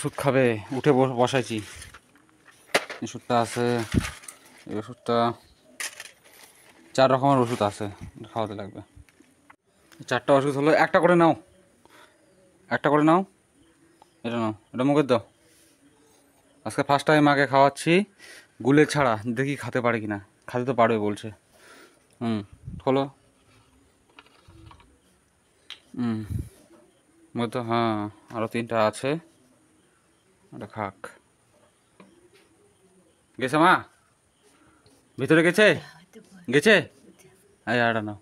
ওষুধ খাবে, উঠে বসাইছি। ওষুধটা আছে, এই ওষুধটা 4 রকমের ওষুধ আছে, খাওয়াতে লাগবে। 4টা ওষুধ হলো, একটা করে নাও, একটা করে নাও। এটা নাও, এটা মুখে দাও। আজকে ফার্স্ট টাইম মাকে খাওয়াচ্ছি গুলে ছাড়া, দেখি খেতে পারে কি না। খেতে তো পারবে বলছে। খোলো। তো হ্যাঁ, আরও 3টা আছে, ওটা খাক। গেছে মা? ভিতরে গেছে? গেছে? এই আটা নাও।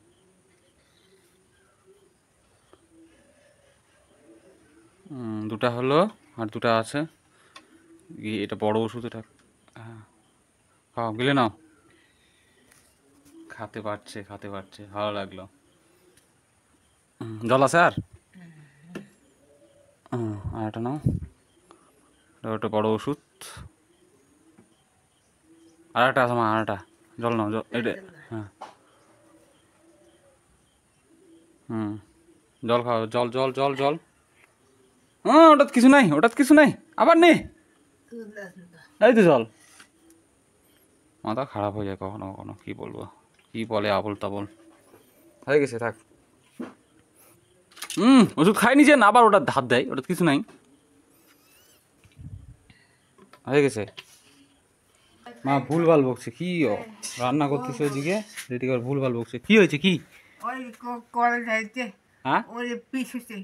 দুটা হলো, আর 2টা আছে। এটা বড় ওষুধ, এটা হ্যাঁ খাও, গিলে নাও। খেতে পারছে, খেতে পারছে, ভালো লাগলো। জল আছে আর? আর এটা নাও, ওটা বড় ওষুধ। আর একটা আছে মা, আর একটা। জল নাও, জল এটা। হ্যাঁ জল খাও, জল জল জল জল। ওটাত কিছু নাই, ওটাত কিছু নাই, আবার নে। এই তো জল। মাথা খারাপ হয়ে যায় কখনো কখনো, কি বলবো, কি বলে আবল তাবল। হয়ে গেছে, থাক। ওষুধ খাই নিজে না, আবার ওটা ধার দেয়, ওটা কিছু নাই। হয়ে গেছে। মা ভুলভাল বকছে, কি রান্না করতেছে ওইদিকে, রেডি করে ভুলভাল বকছে। কি হয়েছে, কি? ওই করে যাইতে, হ্যাঁ ওই পিছুতে,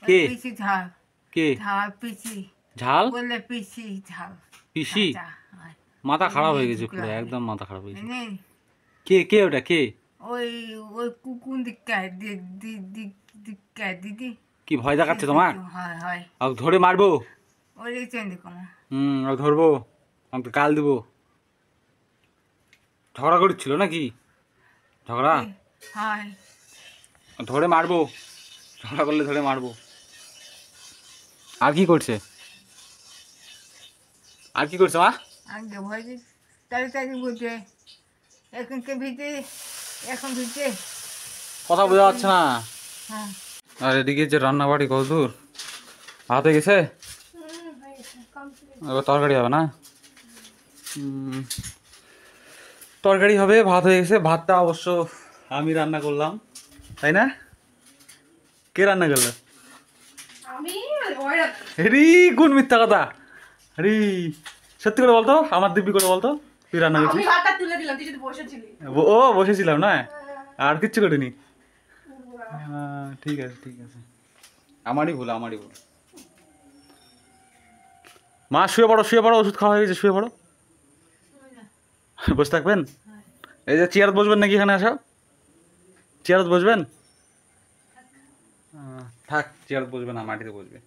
কে? পিছি ঝাল, কে? ঝাল পিছি, ঝাল বললে পিছি ঝাল। পিসি? মাথা খারাপ হয়ে গেছে পুরো, একদম মাথা খারাপ হয়ে গেছে। কে কে ওটা, কে? ওই ওই কুকুন দিকটায় দিকটায় দিদি। কি ভয় দেখাচ্ছে তোমার? হয় হয়, আর ধরে মারবো? ওই দেখছেন দেখুন। আর ধরবো, আমাকে কাল দেবো। ঝগড়া করছিল নাকি? ঝগড়া? হয়, ধরে মারবো, ঝগড়া করলে ধরে মারবো। আর কি করছে, আর কি করছে মা? আগে ভয় তাহলে তাকে বলছে এখনকে ভিতরে, এখন ভিতরে কথা বোঝা যাচ্ছে না। হ্যাঁ। আর এদিকে যে রান্নাবাড়ি কত দূর, ভাত হয়ে গেছে, এবার তরকারি হবে না? তরকারি হবে, ভাত হয়ে গেছে। ভাতটা অবশ্য আমি রান্না করলাম, তাই না? কে রান্না করলো? হেরি, কোন মিথ্যা কথা! হেরি, সত্যি করে বলতো, আমার দিব্যি করে বলতো, তুই রান্না করছিস? ও বসেছিলাম না, আর কিচ্ছু করিনি। ঠিক আছে, ঠিক আছে, আমারই ভুল, আমারই ভুল। মা শুয়ে পড়ো, শুয়ে পড়ো, ওষুধ খাওয়া হয়ে গেছে, শুয়ে পড়ো। বসে থাকবেন? এই যে চেয়ার বসবেন নাকি এখানে আসা? চেয়ারত বসবেন? থাক, চেয়ারত বসবে না, মাটিতে বসবে।